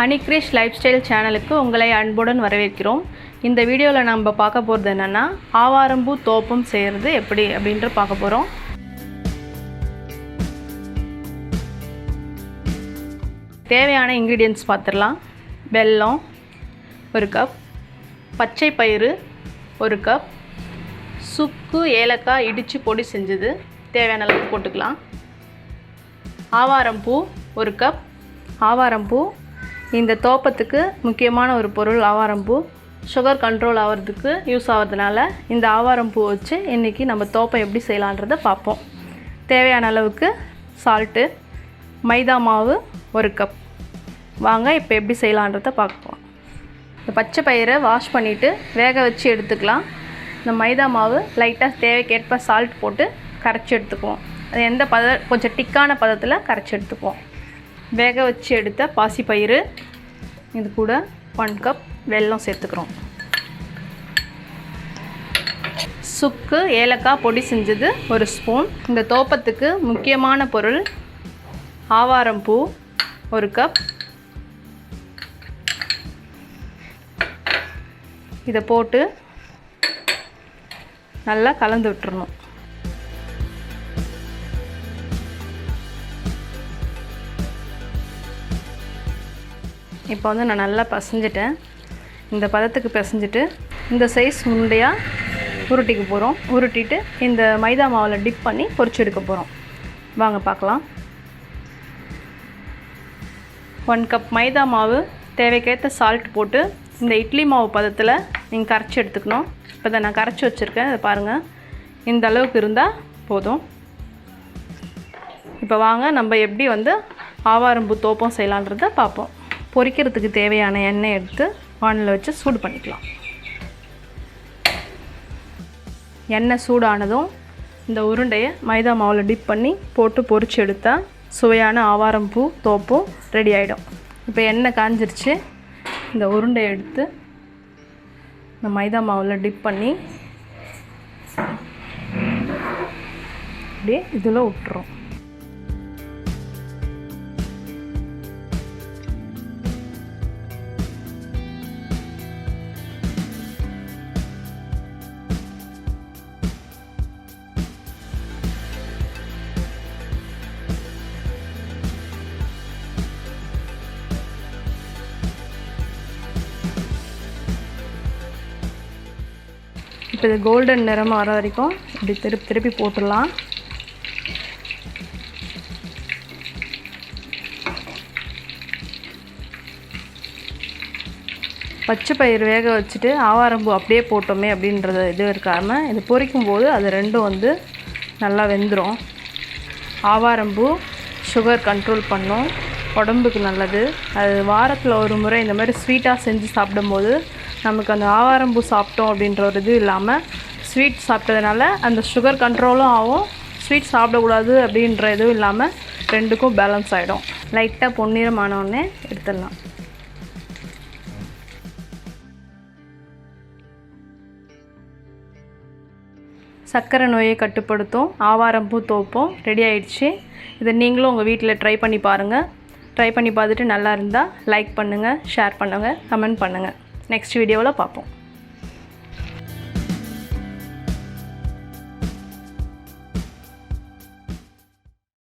Anikrish lifestyle சேனலுக்கு உங்களை அன்புடன் வரவேற்கிறோம். இந்த வீடியோல நம்ம பார்க்க போறது என்னன்னா ஆவாரம்பூ தோப்பம் செய்யிறது எப்படி அப்படின்ற பார்க்க போறோம். தேவையான இன்கிரிடியன்ட்ஸ் பார்த்துடலாம். வெல்லம் 1 கப், பச்சை பயிறு 1 கப், சுக்கு ஏலக்காய் இடிச்சு பொடி செஞ்சது தேவையான அளவுக்கு போட்டுக்கலாம். ஆவாரம்பூ 1 கப். ஆவாரம்பூ இந்த தோப்பத்துக்கு முக்கியமான ஒரு பொருள். ஆவாரம்பூ சுகர் கண்ட்ரோல் ஆகிறதுக்கு யூஸ் ஆகிறதுனால இந்த ஆவாரம்பூ வச்சு இன்றைக்கி நம்ம தோப்பம் எப்படி செய்யலான்றதை பார்ப்போம். தேவையான அளவுக்கு சால்ட்டு, மைதா மாவு 1 கப். வாங்க இப்போ எப்படி செய்யலான்றதை பார்ப்போம். இந்த பச்சை பயிரை வாஷ் பண்ணிவிட்டு வேக வச்சு எடுத்துக்கலாம். இந்த மைதா மாவு லைட்டாக தேவைக்கேற்ப சால்ட் போட்டு கரைச்சி எடுத்துக்குவோம். அது எந்த கொஞ்சம் திக்கான பதத்தில் கரைச்சி எடுத்துக்குவோம். வேக வச்சு எடுத்த பாசிப்பயிறு, இது கூட 1 கப் வெல்லம் சேர்த்துக்கிறோம். சுக்கு ஏலக்காய் பொடி செஞ்சது 1 ஸ்பூன். இந்த தோப்பத்துக்கு முக்கியமான பொருள் ஆவாரம்பூ 1 கப். இதை போட்டு நல்லா கலந்து விட்டுறணும். இப்போ வந்து நான் நல்லா பசைஞ்சிட்டேன். இந்த பதத்துக்கு பிசைஞ்சிட்டு இந்த சைஸ் உருண்டையாக உருட்டிக்க போகிறோம். உருட்டிட்டு இந்த மைதா மாவில் டிப் பண்ணி பொரிச்சு எடுக்க போகிறோம். வாங்க பார்க்கலாம். 1 கப் மைதா மாவு, தேவைக்கேற்ற சால்ட் போட்டு இந்த இட்லி மாவு பதத்தில் நீங்கள் கரைச்சி எடுத்துக்கணும். இப்போ தான் நான் கரைச்சி வச்சுருக்கேன், அதை பாருங்கள். இந்த அளவுக்கு இருந்தால் போதும். இப்போ வாங்க நம்ம எப்படி வந்து ஆவாரம்பூ தோப்பம் செய்யலான்றதை பார்ப்போம். பொரிக்கிறதுக்கு தேவையான எண்ணெய் எடுத்து வானலில் வச்சு சூடு பண்ணிக்கலாம். எண்ணெய் சூடானதும் இந்த உருண்டையை மைதா மாவில் டிப் பண்ணி போட்டு பொரிச்சு எடுத்தால் சுவையான ஆவாரம்பூ தோப்பும் ரெடி ஆகிடும். இப்போ எண்ணெய் காஞ்சிருச்சு. இந்த உருண்டையை எடுத்து இந்த மைதா மாவில் டிப் பண்ணி அப்படியே இதில் விட்டுறோம். இப்போ இது கோல்டன் நிறமாக வர வரைக்கும் இப்படி திருப்பி போட்டுடலாம். பச்சை பயிர் வேக வச்சுட்டு ஆவாரம்பூ அப்படியே போட்டோமே அப்படின்றது இது இருக்காமல் இது பொரிக்கும் போது அது ரெண்டும் வந்து நல்லா வெந்துடும். ஆவாரம்பூ சுகர் கண்ட்ரோல் பண்ணும், உடம்புக்கு நல்லது. அது வாரத்தில் ஒரு முறை இந்த மாதிரி ஸ்வீட்டாக செஞ்சு சாப்பிடும்போது நமக்கு அந்த ஆவாரம்பூ சாப்பிட்டோம் அப்படின்ற ஒரு இது இல்லாமல் ஸ்வீட் சாப்பிட்டதுனால அந்த சுகர் கண்ட்ரோலும் ஆகும், ஸ்வீட் சாப்பிடக்கூடாது அப்படின்ற இதுவும் இல்லாமல் ரெண்டுக்கும் பேலன்ஸ் ஆகிடும். லைட்டாக பொன்னிறமானோடனே எடுத்துடலாம். சர்க்கரை நோயை கட்டுப்படுத்தும் ஆவாரம்பூ தோப்பம் ரெடி ஆயிடுச்சு. இதை நீங்களும் உங்கள் வீட்டில் ட்ரை பண்ணி பாருங்கள். ட்ரை பண்ணி பார்த்துட்டு நல்லா இருந்தால் லைக் பண்ணுங்கள், ஷேர் பண்ணுங்கள், கமெண்ட் பண்ணுங்கள். நெக்ஸ்ட் வீடியோவில் பார்ப்போம்.